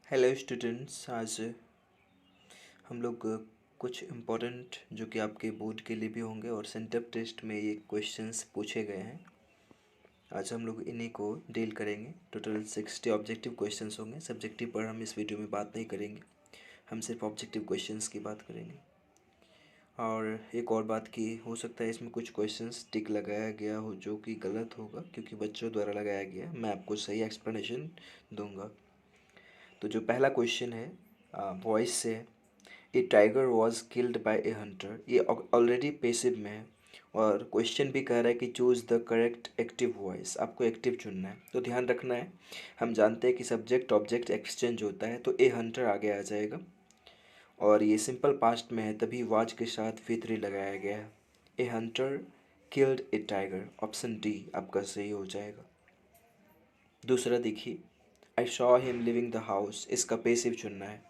Hello students. आज हम लोग कुछ इम्पोर्टेंट जो कि आपके बोर्ड के लिए भी होंगे और सेंटअप टेस्ट में ये क्वेश्चंस पूछे गए हैं। आज हम लोग इन्हीं को डील करेंगे। टोटल 60 ऑब्जेक्टिव क्वेश्चंस होंगे। सब्जेक्टिव पर हम इस वीडियो में बात नहीं करेंगे, हम सिर्फ ऑब्जेक्टिव क्वेश्चंस की बात करेंगे। और एक और बात की, हो सकता है इसमें कुछ क्वेश्चंस टिक लगाया गया हो जो कि गलत होगा, क्योंकि बच्चों द्वारा लगाया गया। मैं आपको सही एक्सप्लेनेशन दूंगा। तो जो पहला क्वेश्चन है वॉइस से, a tiger was killed by a hunter, ये ऑलरेडी पेसिव में है और क्वेश्चन भी कह रहा है कि choose the correct active voice. आपको एक्टिव चुनना है। तो ध्यान रखना है, हम जानते हैं कि सब्जेक्ट ऑब्जेक्ट एक्सचेंज होता है, तो ए हंटर आगे आ जाएगा और ये सिंपल पास्ट में है, तभी वाज के साथ V3 लगाया गया है। A hunter killed a tiger, option D आपका सही हो जाएगा। दूसरा देखिए, I saw him leaving the house, इसका पेसिव चुनना है।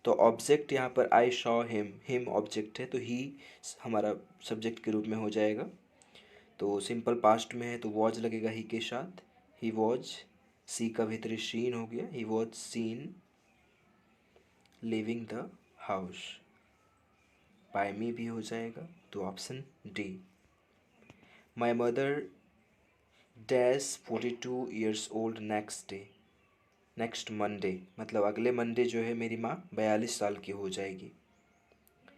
तो ऑब्जेक्ट यहाँ पर आई शॉ हिम ऑब्जेक्ट है, तो ही हमारा सब्जेक्ट के रूप में हो जाएगा। तो सिंपल पास्ट में है तो वॉज लगेगा ही के साथ। ही वॉज, सी का भीतरी शीन हो गया, he was seen leaving the house. By me भी हो जाएगा, तो option D. My mother dash 42 years old next day, next Monday, मतलब अगले मंडे जो है मेरी माँ 42 साल की हो जाएगी।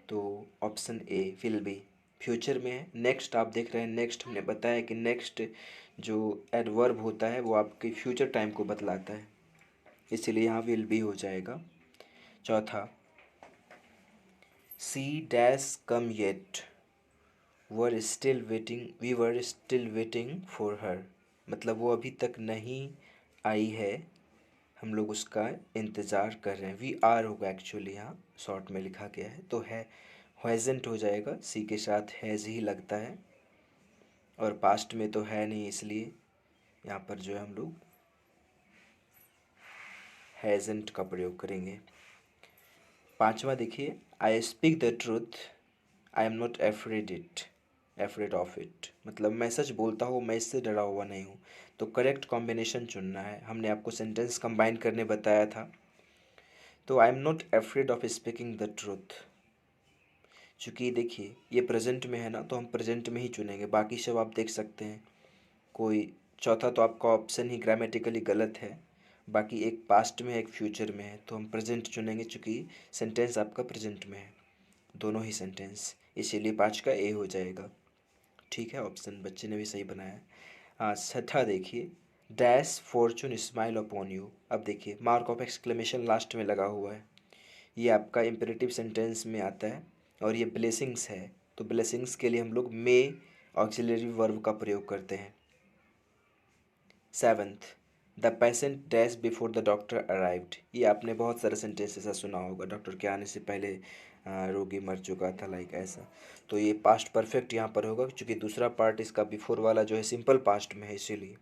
तो option A will be future में है। नेक्स्ट आप देख रहे हैं, नेक्स्ट हमने बताया कि नेक्स्ट जो एडवर्ब होता है वो आपके फ्यूचर टाइम को बतलाता है, इसीलिए यहाँ विल बी हो जाएगा। चौथा, C dash come yet were still waiting, we were still waiting for her, मतलब वो अभी तक नहीं आई है, हम लोग उसका इंतज़ार कर रहे हैं। वी आर होगा एक्चुअली, यहाँ शॉर्ट में लिखा गया है, तो है हैज़ेंट हो जाएगा। सी के साथ हैज़ ही लगता है और पास्ट में तो है नहीं, इसलिए यहाँ पर जो है हम लोग हैज़ेंट का प्रयोग करेंगे। पांचवा देखिए, I speak the truth I am not afraid of it, मतलब मैं सच बोलता हूँ, मैं इससे डरा हुआ नहीं हूँ। तो करेक्ट कॉम्बिनेशन चुनना है। हमने आपको सेंटेंस कंबाइन करने बताया था। तो I am not afraid of speaking the truth, चूँकि देखिए ये प्रेजेंट में है ना, तो हम प्रेजेंट में ही चुनेंगे। बाकी सब आप देख सकते हैं, कोई चौथा तो आपका ऑप्शन ही ग्रामेटिकली गलत है। बाकी एक पास्ट में है, एक फ्यूचर में है, तो हम प्रेजेंट चुनेंगे क्योंकि सेंटेंस आपका प्रेजेंट में है, दोनों ही सेंटेंस, इसीलिए 5 का ए हो जाएगा। ठीक है, ऑप्शन बच्चे ने भी सही बनाया है। हाँ, छठा देखिए, dash Fortune smile upon you. अब देखिए मार्क ऑफ एक्सक्लेमेशन लास्ट में लगा हुआ है, ये आपका इम्पेरेटिव सेंटेंस में आता है और ये ब्लेसिंग्स है, तो ब्लेसिंग्स के लिए हम लोग मे ऑक्सिलरी वर्ब का प्रयोग करते हैं। Seventh, the patient dash before the doctor arrived, ये आपने बहुत सारे सेंटेंस ऐसा सुना होगा, डॉक्टर के आने से पहले रोगी मर चुका था, लाइक ऐसा। तो ये पास्ट परफेक्ट यहाँ पर होगा, क्योंकि दूसरा पार्ट इसका बिफोर वाला जो है सिंपल पास्ट में है, इसीलिए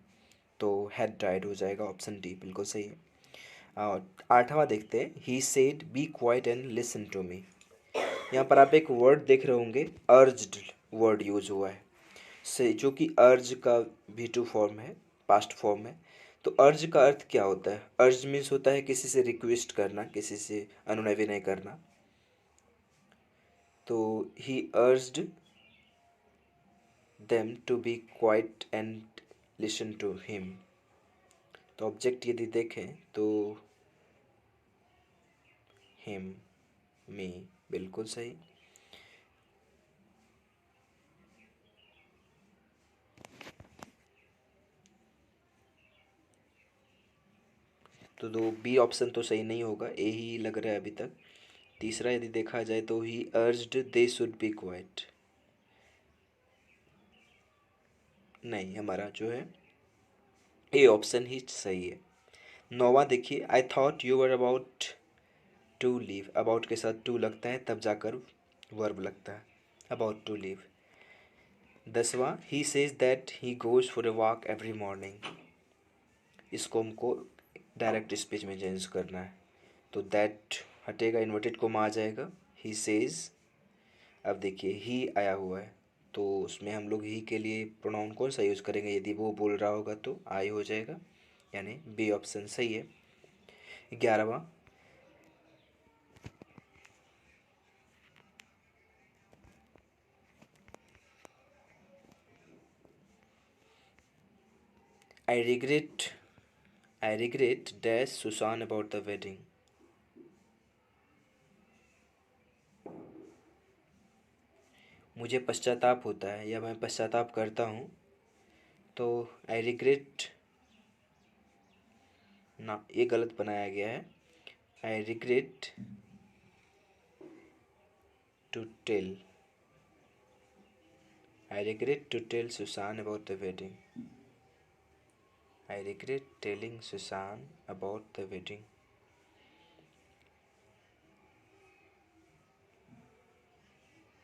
तो हैड डाइड हो जाएगा, ऑप्शन डी बिल्कुल सही है। और आठवां देखते हैं, he said be quiet and listen to me. यहाँ पर आप एक वर्ड देख रहे होंगे, अर्ज्ड वर्ड यूज हुआ है, से जो कि अर्ज का V2 फॉर्म है, पास्ट फॉर्म है। तो अर्ज का अर्थ क्या होता है? अर्ज मीन्स होता है किसी से रिक्वेस्ट करना, किसी से अनुनय विनय करना। तो he urged them to be quiet and listen to him. तो ऑब्जेक्ट यदि देखें तो हिम, मी, बिल्कुल सही। तो दो बी ऑप्शन तो सही नहीं होगा, ए ही लग रहा है अभी तक। तीसरा यदि देखा जाए तो he urged they should be quiet, नहीं, हमारा जो है ए ऑप्शन ही सही है। नौवां देखिए, I thought you were about to leave, about के साथ टू लगता है तब जाकर वर्ब लगता है, अबाउट टू लीव। 10वां, he says that he goes for a walk every morning, इसको हमको डायरेक्ट स्पीच में चेंज करना है, तो दैट हटेगा, इन्वर्टेड कोमा आ जाएगा, ही सेज। अब देखिए ही आया हुआ है, तो उसमें हम लोग ही के लिए प्रोनाउन कौन सा यूज़ करेंगे? यदि वो बोल रहा होगा तो आई हो जाएगा, यानी बी ऑप्शन सही है। 11वां, I regret dash Susan about the wedding. मुझे पश्चाताप होता है या मैं पश्चाताप करता हूँ, तो आई रिग्रेट ना, ये गलत बनाया गया है। I regret to tell I regret to tell Susan about the wedding. I regret telling Susan about the wedding.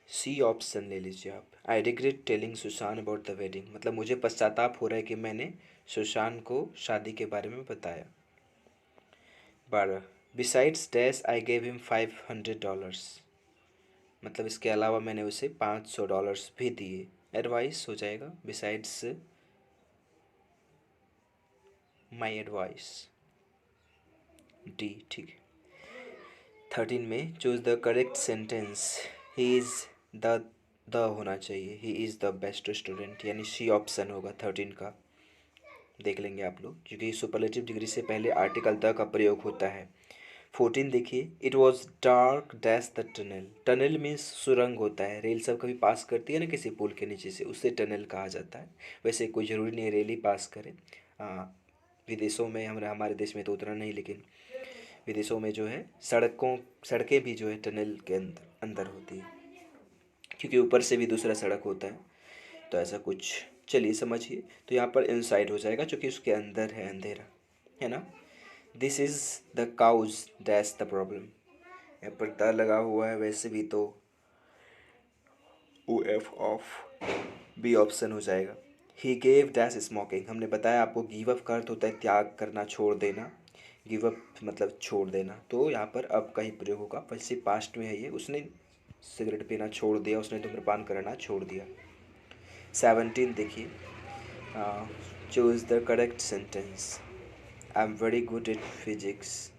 C option ले लीजिए आप। I regret telling Susan about the wedding, मतलब मुझे पश्चाताप हो रहा है कि मैंने सुशान को शादी के बारे में बताया। 12, besides dash I gave him $500, मतलब इसके अलावा मैंने उसे $500 भी दिए। एडवाइस हो जाएगा बिसाइड्स माई एडवाइस, डी, ठीक है। 13 में choose the correct sentence. He is the होना चाहिए, he is the best student, यानी सी ऑप्शन होगा 13 का। देख लेंगे आप लोग, क्योंकि सुपरलेटिव डिग्री से पहले आर्टिकल द का प्रयोग होता है। 14 देखिए, it was dark dash the tunnel. Tunnel means सुरंग होता है, रेल सब कभी पास करती है ना किसी पुल के नीचे से, उससे टनल कहा जाता है। वैसे कोई ज़रूरी नहीं रेल ही पास करे, विदेशों में, हमारे देश में तो उतना नहीं, लेकिन विदेशों में जो है सड़कें भी जो है टनल के अंदर अंदर होती है, क्योंकि ऊपर से भी दूसरा सड़क होता है, तो ऐसा कुछ। चलिए समझिए, तो यहाँ पर इनसाइड हो जाएगा क्योंकि उसके अंदर है अंधेरा, है ना। This is the cause dash the problem, यहाँ पर द लगा हुआ है, वैसे भी तो O F of B option हो जाएगा। ही गेव डैश स्मोकिंग, हमने बताया आपको गिव अप का अर्थ होता है त्याग करना, छोड़ देना। गिव अप मतलब छोड़ देना, तो यहाँ पर अब का ही प्रयोग होगा, वैसे पास्ट में है ये, उसने सिगरेट पीना छोड़ दिया, उसने धूम्रपान करना छोड़ दिया। 17 देखिए, choose the correct sentence. I am very good at physics.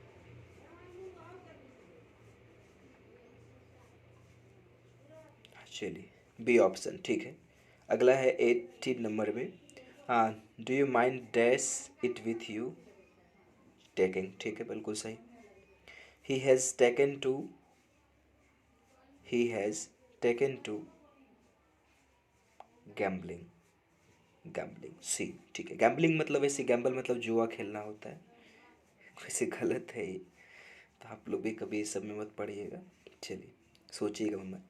चलिए बी ऑप्शन ठीक है। अगला है 18 नंबर में, do you mind dash it with you, taking, ठीक है, बिल्कुल सही। He has taken to, he has taken to gambling, gambling C, ठीक है। गैम्बलिंग मतलब ऐसे, गैम्बल मतलब जुआ खेलना होता है, वैसे गलत है ये, तो आप लोग भी कभी इस सब में मत पढ़िएगा। चलिए सोचिएगा मत।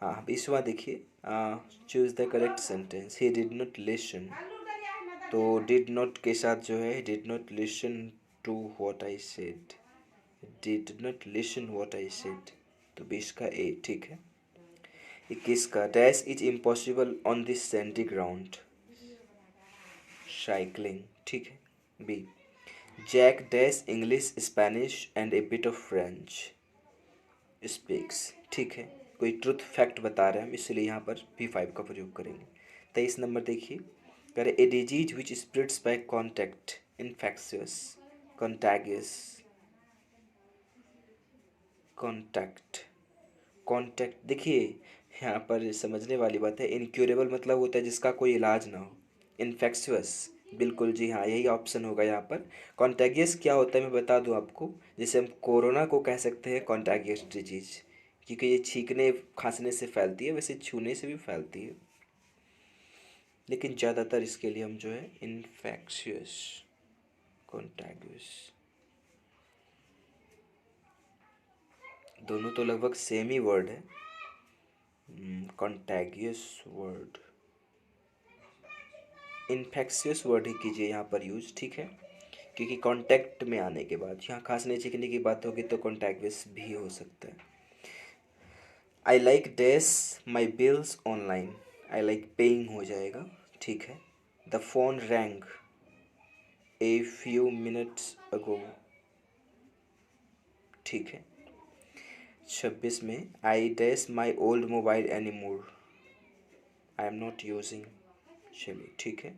हाँ 20वां देखिए, choose the correct sentence. He did not listen, तो डिड नॉट के साथ जो है, did not listen to what I said, did not listen what I said, तो 20 का ए ठीक है। 21 का, dash is impossible on this sandy ground, cycling, ठीक है। B, Jack dash English Spanish and a bit of French, speaks, ठीक है। कोई ट्रुथ फैक्ट बता रहे हैं हम, इसलिए यहाँ पर P5 का प्रयोग करेंगे। 23 नंबर देखिए, कह रहे a disease which spreads by contact, infectious, contagious, contact, contact देखिए यहाँ पर समझने वाली बात है। इनक्यूरेबल मतलब होता है जिसका कोई इलाज ना हो। इन्फेक्शियस, बिल्कुल जी हाँ, यही ऑप्शन होगा यहाँ पर। कॉन्टैगियस क्या होता है मैं बता दूँ आपको, जैसे हम कोरोना को कह सकते हैं कॉन्टैगियस डिजीज, क्योंकि ये छींकने खांसने से फैलती है, वैसे छूने से भी फैलती है, लेकिन ज़्यादातर इसके लिए हम जो है इन्फेक्शियस, कॉन्टैगियस, दोनों तो लगभग सेम ही वर्ड है। कॉन्टैगियस वर्ड, इन्फेक्शियस वर्ड ही कीजिए यहाँ पर यूज, ठीक है, क्योंकि कांटेक्ट में आने के बाद यहाँ खांसने छींकने की बात होगी तो कॉन्टैगियस भी हो सकता है। I like dash my bills online, I like paying हो जाएगा, ठीक है। The phone wrong a few minutes ago, ठीक है। 26 में, I dash my old mobile any more, I am not using, चलिए ठीक है।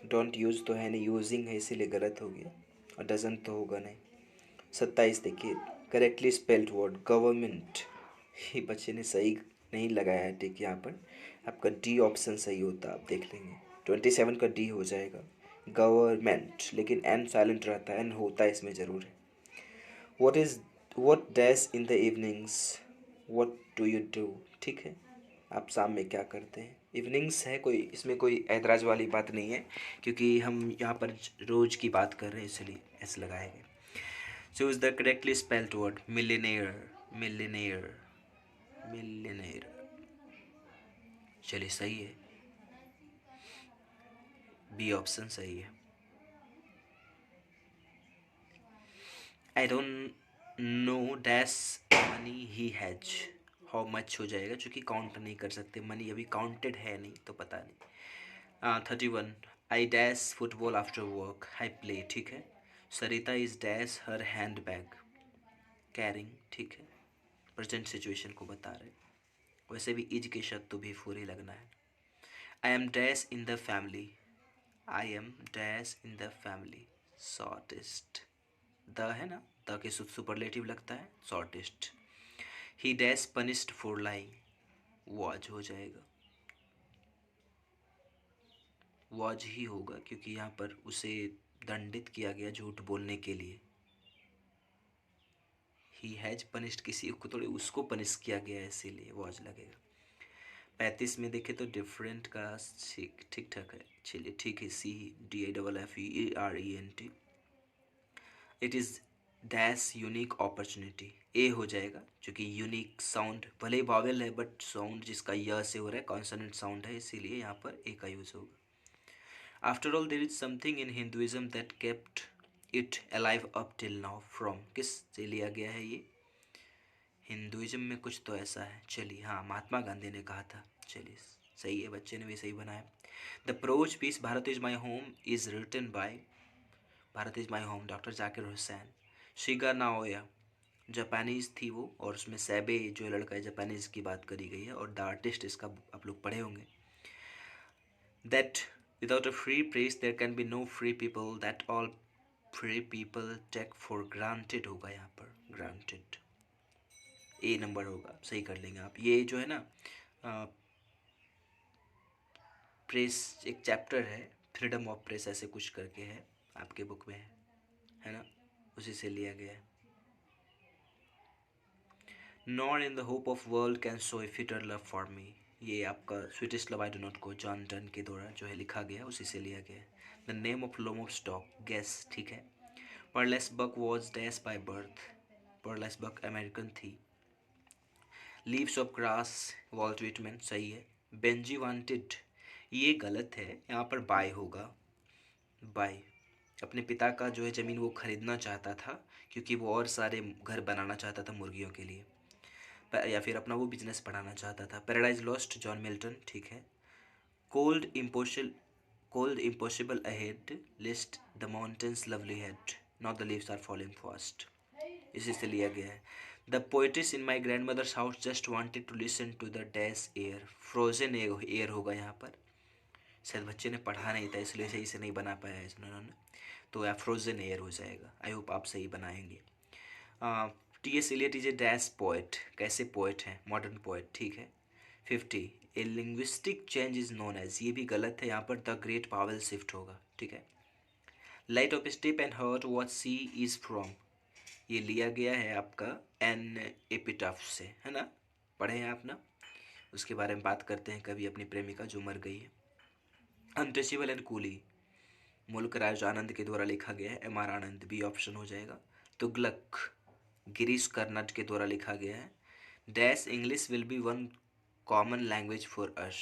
डोंट यूज़ तो है नहीं, यूजिंग है, इसीलिए गलत हो गया। और डजंट तो होगा नहीं। 27 देखिए, करेक्टली स्पेल्ड वर्ड गवर्नमेंट, ये बच्चे ने सही नहीं लगाया है टिक यहाँ पर। आपका डी ऑप्शन सही होता, आप देख लेंगे। 27 का डी हो जाएगा, गवर्नमेंट, लेकिन एन साइलेंट रहता है, एन होता है इसमें ज़रूर है। What dash in the evenings, what do you do, ठीक है, आप शाम में क्या करते हैं। इवनिंग्स है, कोई इसमें कोई ऐतराज़ वाली बात नहीं है, क्योंकि हम यहाँ पर रोज़ की बात कर रहे हैं, इसलिए ऐसे लगाएंगे। Choose the correctly spelled word, Millionaire, Millionaire, Millionaire, चलिए सही है, बी ऑप्शन सही है। I don't know dash money he has, how much हो जाएगा, क्योंकि काउंट नहीं कर सकते, मनी अभी काउंटेड है नहीं तो पता नहीं। 31, I dash football after work, I play, ठीक है। Sarita is dash her hand bag carrying, ठीक है, प्रेजेंट सिचुएशन को बता रहे। वैसे भी इज के शब्द तो भी पूरे लगना है। I am dash in the family, I am dash in the family shortest, the है ना, द के सुपरलेटिव लगता है, shortest. He dash punished for lying, was हो जाएगा, वॉज ही होगा, क्योंकि यहाँ पर उसे दंडित किया गया झूठ बोलने के लिए। ही हैज पनिश्ड किसी को थोड़ी, उसको पनिश किया गया है, इसीलिए वॉज लगेगा। 35 में देखे तो डिफरेंट का ठीक ठाक है, चलिए ठीक है, CDAFFERENT, it is dash unique opportunity, A हो जाएगा, क्योंकि यूनिक साउंड भले ही वावेल है, बट साउंड जिसका य से हो रहा है कॉन्सोनेंट साउंड है, इसीलिए यहाँ पर ए का यूज़ होगा। After all there is something in Hinduism that kept it alive up till now, from किस से लिया गया है ये, हिंदुइज्म में कुछ तो ऐसा है, चलिए हाँ, महात्मा गांधी ने कहा था, चलिए सही है, बच्चे ने भी सही बनाया। The prose piece Bharat is my home is written by, Bharat is my home doctor Zakir Hussain. Shiga Naoya Japanese थी वो, और उसमें सैबे जो लड़का है जापानीज़ की बात करी गई है, और द आर्टिस्ट इसका आप लोग पढ़े होंगे। That without a free press there can be no free people, that all free people take for granted होगा यहाँ पर, ग्रांटेड, ए नंबर होगा, सही कर लेंगे आप। ये जो है ना प्रेस, एक चैप्टर है फ्रीडम ऑफ प्रेस ऐसे कुछ करके है, आपके बुक में है ना, उसी से लिया गया है। Nor in the hope of world can show A fitter love for me, ये आपका sweetest love I do not को जॉन डन के द्वारा जो है लिखा गया, उसी से लिया गया है। The name of loam of stock, gas, ठीक है। Pearl S Buck was dash by birth, Pearl S Buck American थी। Leaves of Grass Walt Whitman, सही है। बेंजी वांटेड, ये गलत है, यहाँ पर बाय होगा, बाय, अपने पिता का जो है ज़मीन वो खरीदना चाहता था, क्योंकि वो और सारे घर बनाना चाहता था मुर्गियों के लिए, या फिर अपना वो बिजनेस बढ़ाना चाहता था। पैराडाइज लॉस्ट जॉन मिल्टन, ठीक है। Cold impossible, cold impossible ahead, list the mountains lovely head, not the leaves are falling fast, इसी से लिया गया है। The poetess in my grandmother's house just wanted to listen to the dash air, frozen air होगा यहाँ पर, शायद बच्चे ने पढ़ा नहीं था इसलिए सही से नहीं बना पाया है इन्होंने, तो या फ्रोजन एयर हो जाएगा। आई होप आप सही बनाएंगे। T.S. Eliot is a dash poet, कैसे पोएट हैं, मॉडर्न पोएट, ठीक है। 50, a linguistic change is known as, ये भी गलत है, यहाँ पर द ग्रेट पावेल शिफ्ट होगा, ठीक है। Light of step and hurt what she is from, ये लिया गया है आपका एन एपिटाफ से, है ना, पढ़े हैं आप ना, उसके बारे में बात करते हैं कभी, अपनी प्रेमिका जो मर गई है। अनटचेबल एंड कूली, मुल्क राज आनंद के द्वारा लिखा गया है, M.R. आनंद, बी ऑप्शन हो जाएगा। तुगलक गिरीश कर्नाड के द्वारा लिखा गया है। Dash English will be one common language for us,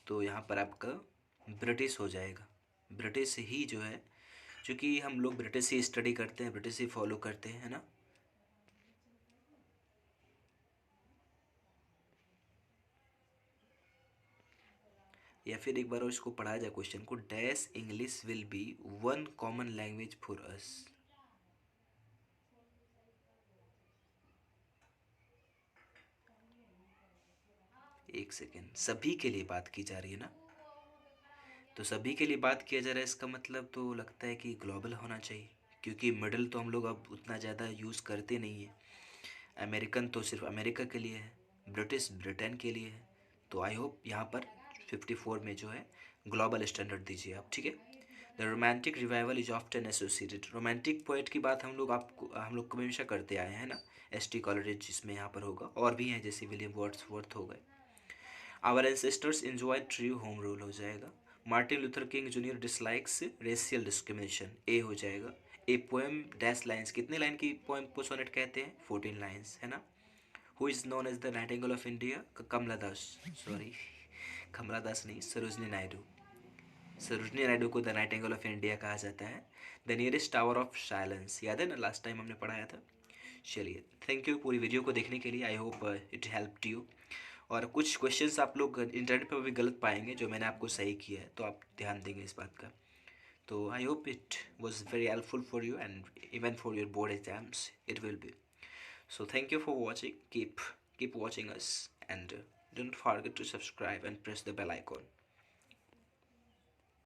तो यहाँ पर आपका ब्रिटिश हो जाएगा, ब्रिटिश ही जो है, क्योंकि हम लोग ब्रिटिश ही स्टडी करते हैं, ब्रिटिश ही फॉलो करते हैं, है ना। या फिर एक बार और इसको पढ़ा जाए क्वेश्चन को, dash English will be one common language for us, एक सेकेंड, सभी के लिए बात की जा रही है ना, तो सभी के लिए बात किया जा रहा है, इसका मतलब तो लगता है कि ग्लोबल होना चाहिए, क्योंकि मिडल तो हम लोग अब उतना ज़्यादा यूज़ करते नहीं है। अमेरिकन तो सिर्फ अमेरिका के लिए है, ब्रिटिश ब्रिटेन के लिए है। तो आई होप यहाँ पर 54 में जो है ग्लोबल स्टैंडर्ड दीजिए आप, ठीक है। The romantic revival is often associated, romantic poet की बात हम लोग हमेशा करते आए हैं ना। एस टी कॉलरेज जिसमें यहाँ पर होगा, और भी हैं जैसे विलियम वर्ड्सवर्थ हो गए। Our ancestors enjoy true home rule हो जाएगा। Martin Luther King Junior dislikes racial discrimination, A हो जाएगा। ए पोएम डैश लाइन्स, कितने लाइन की पोएम को सोनेट कहते हैं? 14 लाइन्स, है ना। Who is known as the nightingale of India? Kamala Das, sorry Kamala Das नहीं, सरोजनी नायडू। सरोजनी नायडू को द नाइटिंगेल ऑफ इंडिया कहा जाता है। The nearest tower of silence, याद है ना, लास्ट टाइम हमने पढ़ाया था। चलिए, थैंक यू पूरी वीडियो को देखने के लिए। I hope it helped you. और कुछ क्वेश्चंस आप लोग इंटरनेट पर भी गलत पाएंगे जो मैंने आपको सही किया है, तो आप ध्यान देंगे इस बात का। तो I hope it was very helpful for you and even for your board exams it will be. So thank you for watching. Keep watching us, and don't forget to subscribe and press the bell icon.